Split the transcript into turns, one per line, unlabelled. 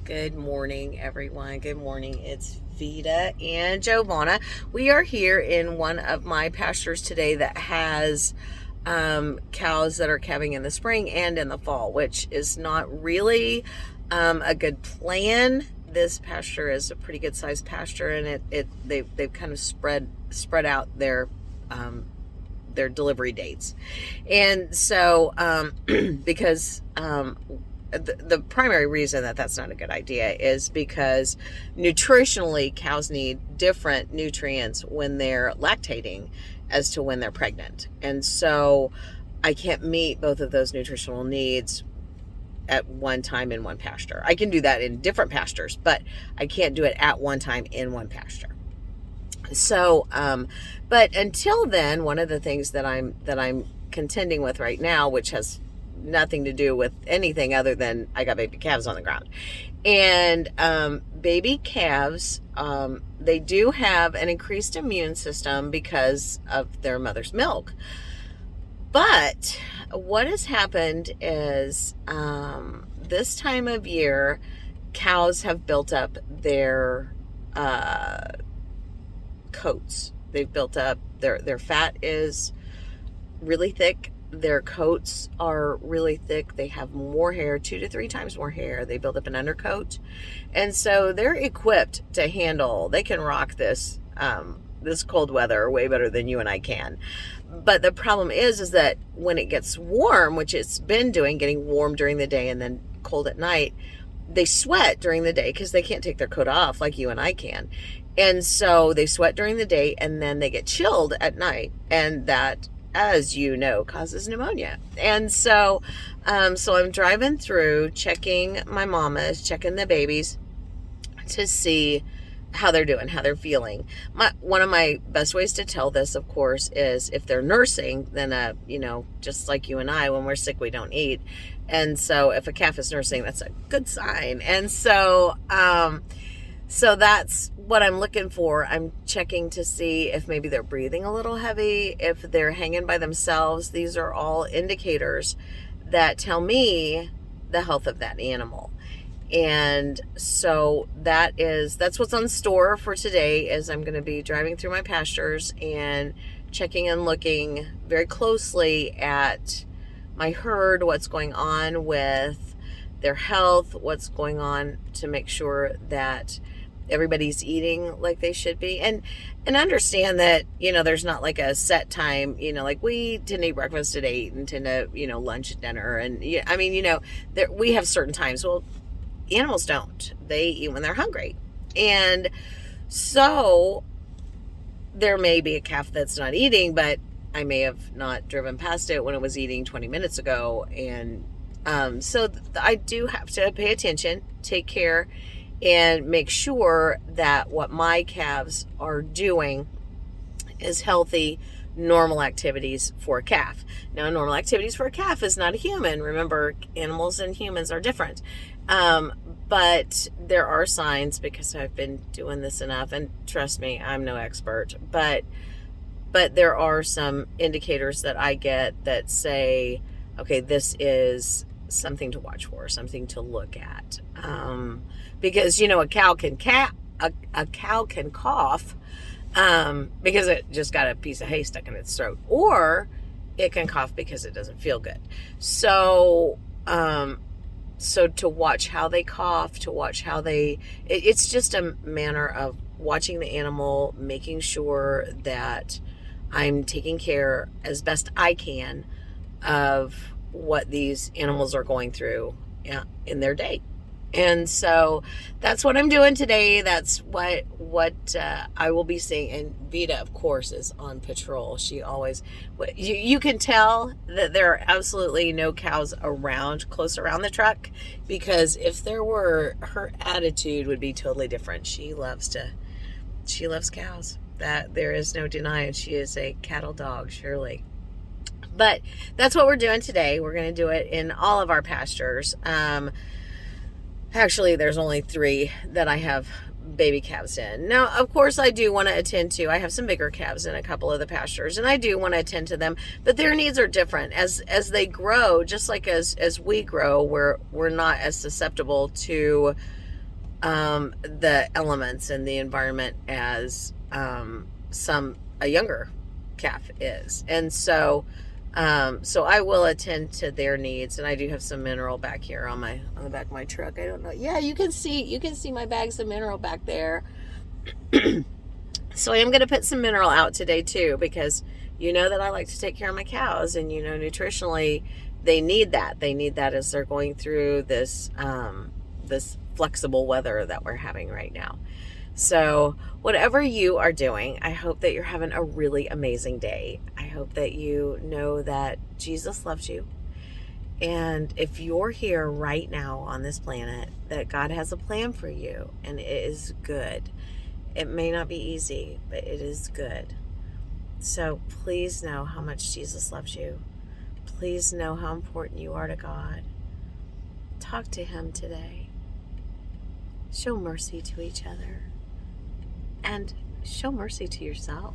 Good morning, everyone. Good morning. It's Vita and Giovanna. We are here in one of my pastures today that has cows that are calving in the spring and in the fall, which is not really a good plan. This pasture is a pretty good sized pasture, and they've kind of spread out their delivery dates, and so because the primary reason that that's not a good idea is because nutritionally cows need different nutrients when they're lactating as to when they're pregnant, and so I can't meet both of those nutritional needs at one time in one pasture. I can do that in different pastures, but I can't do it at one time in one pasture. So but until then, one of the things that I'm contending with right now, which has nothing to do with anything other than I got baby calves on the ground. And baby calves, they do have an increased immune system because of their mother's milk. But what has happened is this time of year, cows have built up their coats. They've built up, their fat is really thick. Their coats are really thick. They have more hair, 2 to 3 times more hair. They build up an undercoat. And so they're equipped to handle, they can rock this cold weather way better than you and I can. But the problem is that when it gets warm, which it's been doing, getting warm during the day and then cold at night, they sweat during the day because they can't take their coat off like you and I can. And so they sweat during the day and then they get chilled at night. And that, as you know, causes pneumonia. And so so I'm driving through, checking my mamas, checking the babies to see how they're doing, how they're feeling. One of my best ways to tell this, of course, is if they're nursing, then just like you and I, when we're sick, we don't eat. And so if a calf is nursing, that's a good sign. And so so that's what I'm looking for. I'm checking to see if maybe they're breathing a little heavy, if they're hanging by themselves. These are all indicators that tell me the health of that animal. And so that's what's on store for today. Is I'm going to be driving through my pastures and checking and looking very closely at my herd, what's going on with their health, what's going on to make sure that everybody's eating like they should be, and understand that there's not like a set time. Like we tend to eat breakfast at 8 and tend to lunch at dinner, and we have certain times. Well, animals don't. They eat when they're hungry, and so there may be a calf that's not eating, but I may have not driven past it when it was eating 20 minutes ago, and so I do have to pay attention, take care, and make sure that what my calves are doing is healthy, normal activities for a calf. Now, normal activities for a calf is not a human. Remember, animals and humans are different. But there are signs, because I've been doing this enough, and trust me, I'm no expert, but there are some indicators that I get that say, okay, this is something to watch for, something to look at. Because a cow can cough because it just got a piece of hay stuck in its throat, or it can cough because it doesn't feel good. So to watch how they cough, to watch how it's just a manner of watching the animal, making sure that I'm taking care as best I can of what these animals are going through in their day. And so that's what I'm doing today. That's what I will be seeing. And Vita, of course, is on patrol. She always, you can tell that there are absolutely no cows close around the truck, because if there were, her attitude would be totally different. She loves cows. That there is no denying. She is a cattle dog, surely. But that's what we're doing today. We're going to do it in all of our pastures. Actually, there's only 3 that I have baby calves in. Now, of course, I do want to attend to, I have some bigger calves in a couple of the pastures, and I do want to attend to them, but their needs are different. As they grow, just like as we grow, we're not as susceptible to the elements and the environment as a younger calf is. And so so I will attend to their needs, and I do have some mineral back here on the back of my truck. I don't know. Yeah, you can see my bags of mineral back there. So I am going to put some mineral out today too, because you know that I like to take care of my cows, and you know nutritionally they need that. They need that as they're going through this this flexible weather that we're having right now. So whatever you are doing, I hope that you're having a really amazing day. I hope that you know that Jesus loves you. And if you're here right now on this planet, that God has a plan for you, and it is good. It may not be easy, but it is good. So please know how much Jesus loves you. Please know how important you are to God. Talk to Him today. Show mercy to each other. And show mercy to yourself.